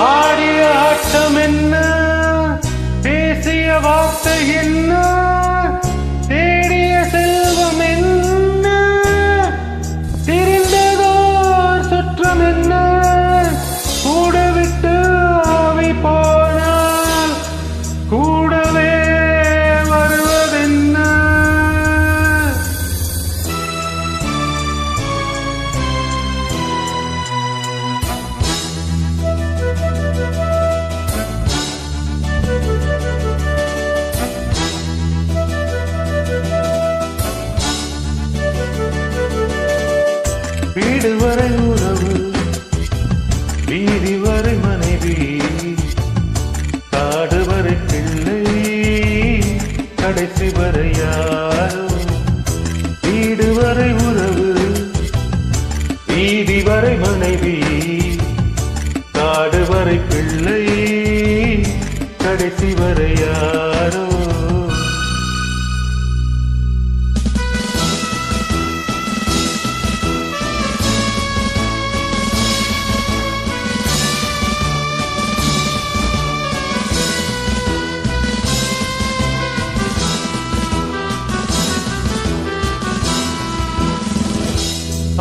ஆடிய ஆட்டம் என்ன, பேசிய வார்த்தை என்ன, தேடிய செல்வம் என்ன, திரிந்ததோர் சுற்றம் என்ன, கூட விட்டு ஆவி போனால் கூடவே வருவதென்ன. வீடு வரை உறவு, வீதி வரை மனைவி, காடு வரை பிள்ளை, கடைசி வரை யாரோ. வீடு வரை உறவு, வீதி வரை மனைவி, காடு வரை பிள்ளை, கடைசி வரை யாரோ.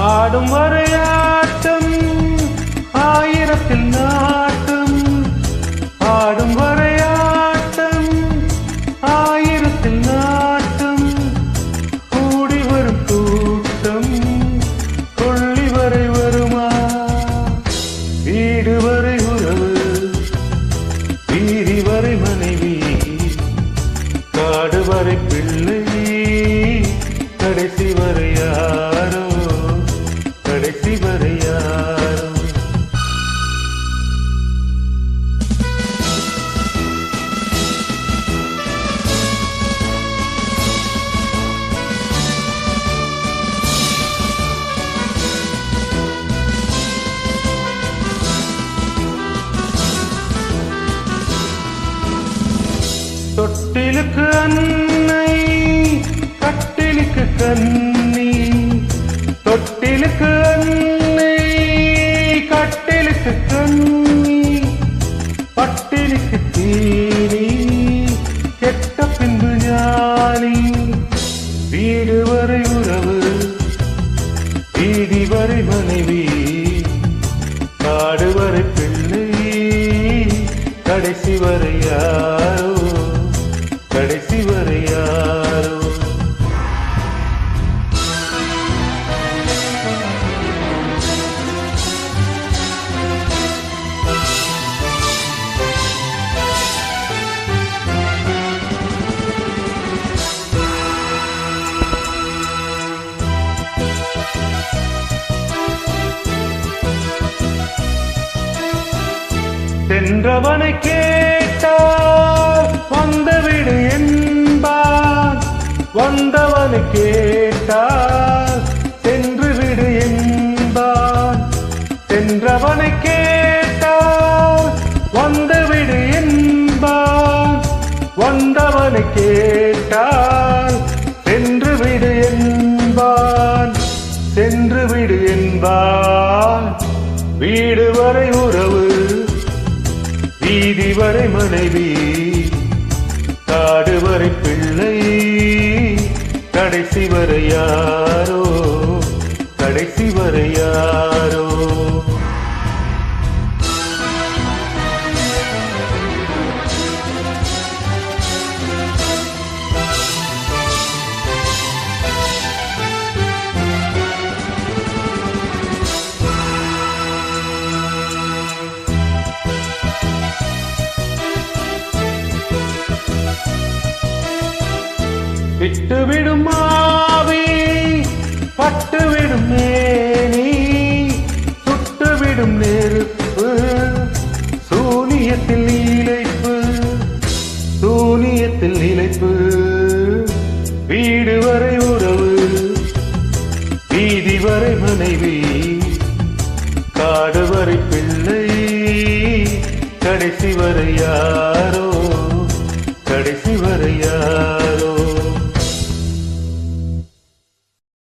ஆடும் வரையாட்டம் ஆயிரத்தில் நாட்டம், ஆடும் வரையாட்டம் ஆயிரத்தில் நாட்டம், கூடி வரும் கூட்டம் கொள்ளி வரை வருமா. வீடு வரை உறவு, வீதி வரை மனைவி, காடு வரை பிள்ளை, கடைசி வரை யாரோ, கடைசி வரை யாரோ. தொட்டிலுக்கு அன்னை, கட்டிலுக்கு கண்ணி, தொட்டிலுக்கு அன்னை, கட்டிலுக்கு கண்ணி, பட்டிலுக்கு தீனி, கெட்ட பின்பு ஞானி. வீடு வரை உறவு, வீதி வரை மனைவி, காடு வரை பிள்ளை, கடைசி வரை யாரோ, கடைசி வரை யாரோ. சென்றவனை கேட்டால் வந்துவிடு என்பான், வந்தவனை கேட்டால் சென்று விடு என்பான். சென்றவனை கேட்டால் வந்துவிடு என்பான், வந்தவனை கேட்டால் சென்று விடு என்பான், சென்று விடு என்பான். வீடு வரை உறவு, வீதி வரை மனைவி, காடு வரை பிள்ளை, கடைசி வரை யாரோ, கடைசி வரை யாரோ. விட்டுவிடும் மாவி, பட்டுவிடும் மேனி, சுட்டுவிடும் நெருப்பு, சூனியத்தில் இழைப்பு, சூனியத்தில் இழைப்பு. வீடு வரை உறவு, வீதி வரை மனைவி, காடு வரை பிள்ளை, கடைசி வரை யாரோ, கடைசி வரை யாரோ.